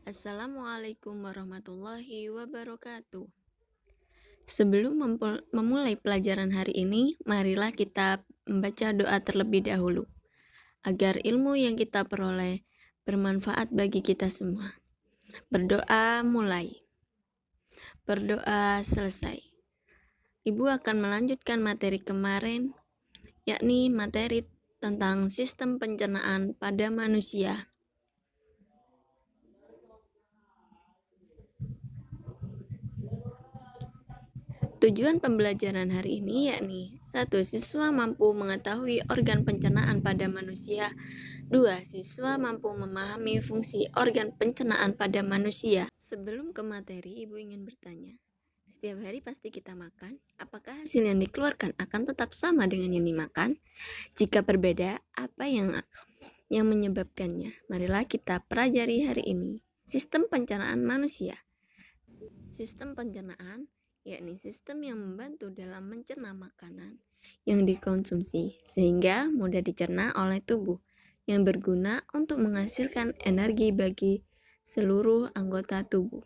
Assalamualaikum warahmatullahi wabarakatuh. Sebelum memulai pelajaran hari ini, marilah kita membaca doa terlebih dahulu, agar ilmu yang kita peroleh bermanfaat bagi kita semua. Berdoa mulai, berdoa selesai. Ibu akan melanjutkan materi kemarin, yakni materi tentang sistem pencernaan pada manusia. Tujuan pembelajaran hari ini yakni 1. Siswa mampu mengetahui organ pencernaan pada manusia. 2. Siswa mampu memahami fungsi organ pencernaan pada manusia. Sebelum ke materi, Ibu ingin bertanya, setiap hari pasti kita makan, apakah hasil yang dikeluarkan akan tetap sama dengan yang dimakan? Jika berbeda, apa yang menyebabkannya? Marilah kita pelajari hari ini. Sistem pencernaan manusia. Sistem pencernaan yakni sistem yang membantu dalam mencerna makanan yang dikonsumsi sehingga mudah dicerna oleh tubuh, yang berguna untuk menghasilkan energi bagi seluruh anggota tubuh.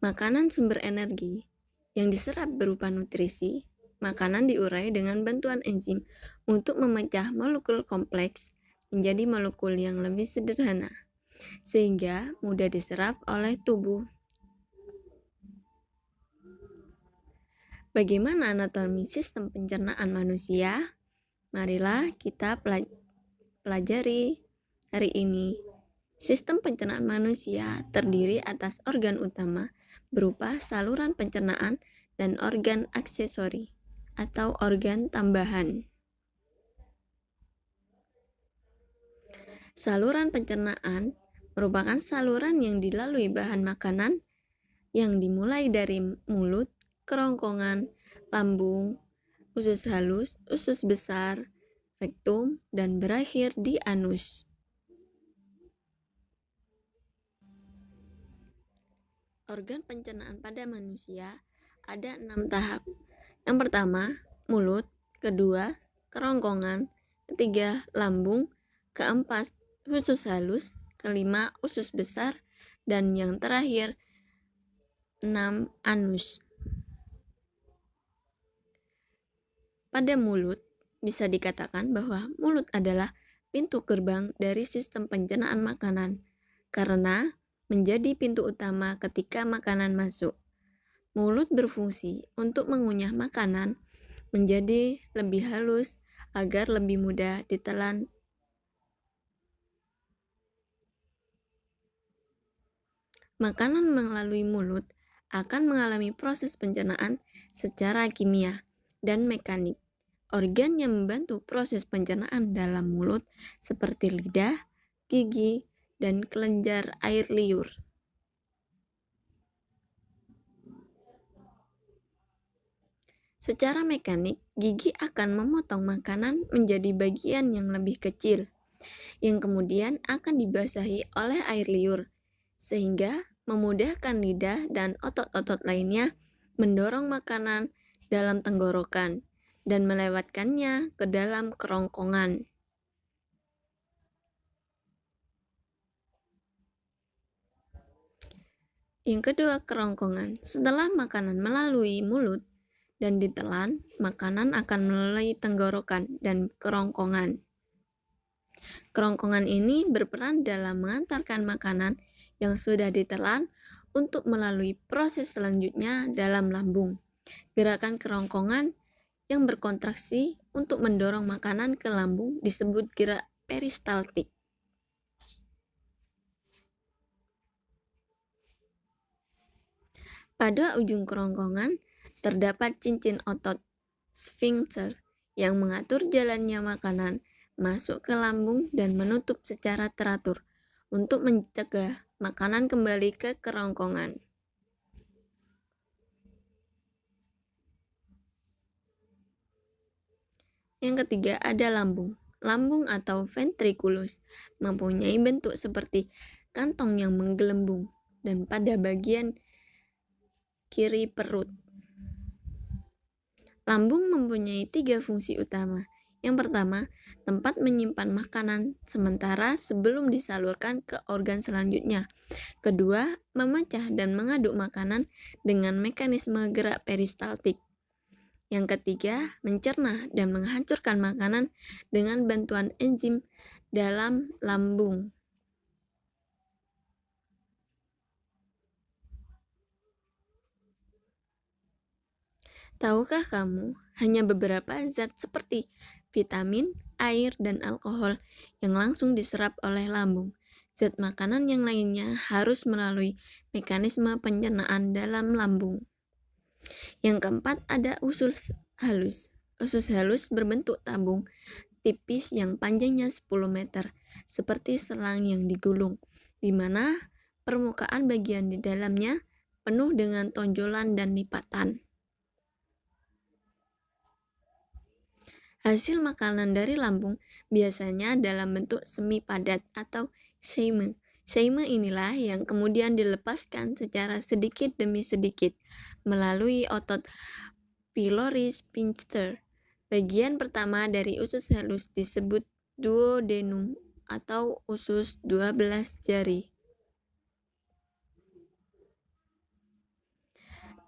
Makanan sumber energi yang diserap berupa nutrisi. Makanan diurai dengan bantuan enzim untuk memecah molekul kompleks menjadi molekul yang lebih sederhana, sehingga mudah diserap oleh tubuh. Bagaimana anatomi sistem pencernaan manusia? Marilah kita pelajari hari ini. Sistem pencernaan manusia terdiri atas organ utama berupa saluran pencernaan dan organ aksesori atau organ tambahan. Saluran pencernaan merupakan saluran yang dilalui bahan makanan yang dimulai dari mulut, kerongkongan, lambung, usus halus, usus besar, rektum, dan berakhir di anus. Organ pencernaan pada manusia ada 6 tahap. Yang pertama, mulut, kedua, kerongkongan, ketiga, lambung, keempat, usus halus, kelima, usus besar, dan yang terakhir, 6, anus. Pada mulut, bisa dikatakan bahwa mulut adalah pintu gerbang dari sistem pencernaan makanan, karena menjadi pintu utama ketika makanan masuk. Mulut berfungsi untuk mengunyah makanan menjadi lebih halus agar lebih mudah ditelan. Makanan melalui mulut akan mengalami proses pencernaan secara kimia dan mekanik. Organ yang membantu proses pencernaan dalam mulut seperti lidah, gigi, dan kelenjar air liur. Secara mekanik, gigi akan memotong makanan menjadi bagian yang lebih kecil, yang kemudian akan dibasahi oleh air liur, sehingga memudahkan lidah dan otot-otot lainnya mendorong makanan dalam tenggorokan dan melewatkannya ke dalam kerongkongan. Yang kedua, kerongkongan. Setelah makanan melalui mulut dan ditelan, makanan akan melalui tenggorokan dan kerongkongan. Kerongkongan ini berperan dalam mengantarkan makanan yang sudah ditelan untuk melalui proses selanjutnya dalam lambung. Gerakan kerongkongan yang berkontraksi untuk mendorong makanan ke lambung disebut gerak peristaltik. Pada ujung kerongkongan terdapat cincin otot sphincter yang mengatur jalannya makanan masuk ke lambung dan menutup secara teratur untuk mencegah makanan kembali ke kerongkongan. Yang ketiga ada lambung. Lambung atau ventriculus mempunyai bentuk seperti kantong yang menggelembung dan pada bagian kiri perut. Lambung mempunyai 3 fungsi utama, Yang pertama, tempat menyimpan makanan sementara sebelum disalurkan ke organ selanjutnya. Kedua, memecah dan mengaduk makanan dengan mekanisme gerak peristaltik. Yang ketiga, mencerna dan menghancurkan makanan dengan bantuan enzim dalam lambung. Tahukah kamu, hanya beberapa zat seperti vitamin, air, dan alkohol yang langsung diserap oleh lambung. Zat makanan yang lainnya harus melalui mekanisme pencernaan dalam lambung. Yang keempat ada usus halus. Usus halus berbentuk tabung tipis yang panjangnya 10 meter, seperti selang yang digulung, di mana permukaan bagian di dalamnya penuh dengan tonjolan dan lipatan. Hasil makanan dari lambung biasanya dalam bentuk semi padat atau seime. Seime inilah yang kemudian dilepaskan secara sedikit demi sedikit melalui otot pylori sphincter. Bagian pertama dari usus halus disebut duodenum atau usus 12 jari.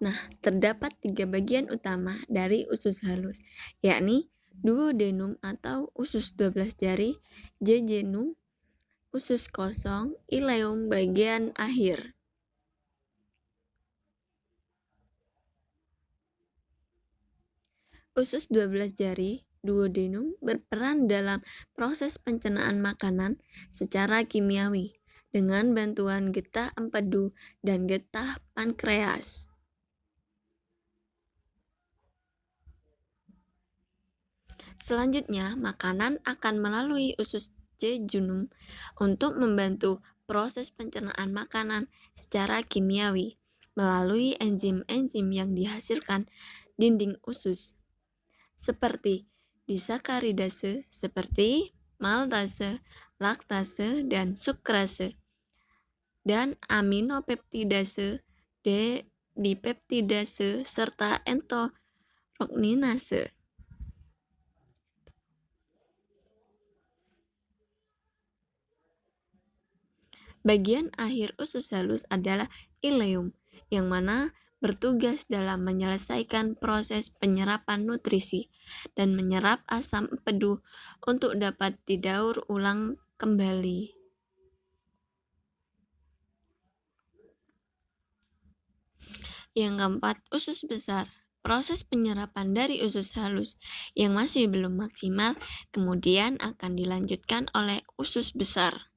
Nah, terdapat 3 bagian utama dari usus halus, yakni duodenum atau usus 12 jari, jejunum, usus kosong, ileum bagian akhir. Usus 12 jari, duodenum, berperan dalam proses pencernaan makanan secara kimiawi dengan bantuan getah empedu dan getah pankreas. Selanjutnya, makanan akan melalui usus jejunum untuk membantu proses pencernaan makanan secara kimiawi melalui enzim-enzim yang dihasilkan dinding usus, seperti disakaridase, seperti maltase, laktase, dan sukrase, dan aminopeptidase, dipeptidase, serta enteroksinase. Bagian akhir usus halus adalah ileum, yang mana bertugas dalam menyelesaikan proses penyerapan nutrisi dan menyerap asam empedu untuk dapat didaur ulang kembali. Yang keempat, usus besar. Proses penyerapan dari usus halus yang masih belum maksimal kemudian akan dilanjutkan oleh usus besar.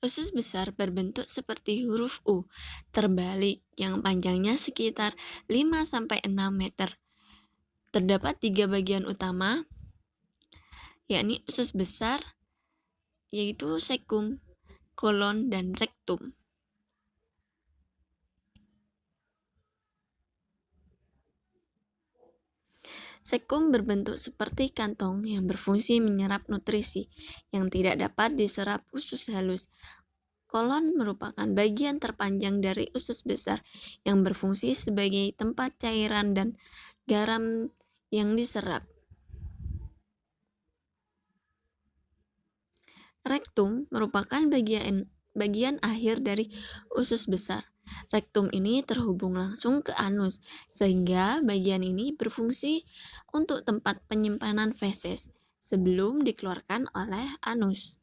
Usus besar berbentuk seperti huruf U, terbalik, yang panjangnya sekitar 5-6 meter. Terdapat 3 bagian utama, yakni usus besar, yaitu cecum, kolon, dan rektum. Cecum berbentuk seperti kantong yang berfungsi menyerap nutrisi yang tidak dapat diserap usus halus. Kolon merupakan bagian terpanjang dari usus besar yang berfungsi sebagai tempat cairan dan garam yang diserap. Rektum merupakan bagian akhir dari usus besar. Rektum ini terhubung langsung ke anus, sehingga bagian ini berfungsi untuk tempat penyimpanan feses sebelum dikeluarkan oleh anus.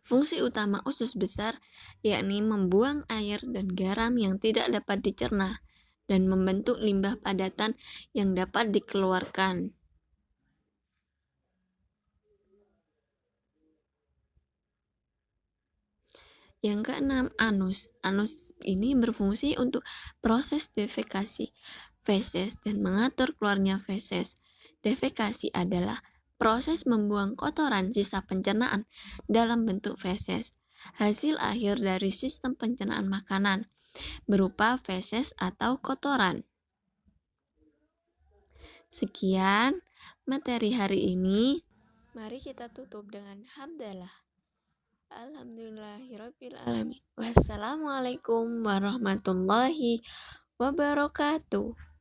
Fungsi utama usus besar yakni membuang air dan garam yang tidak dapat dicerna dan membentuk limbah padatan yang dapat dikeluarkan. Yang keenam, anus. Anus ini berfungsi untuk proses defekasi feses dan mengatur keluarnya feses. Defekasi adalah proses membuang kotoran sisa pencernaan dalam bentuk feses. Hasil akhir dari sistem pencernaan makanan berupa feses atau kotoran. Sekian materi hari ini. Mari kita tutup dengan hamdalah. Alhamdulillahirabbil alamin. Wassalamualaikum warahmatullahi wabarakatuh.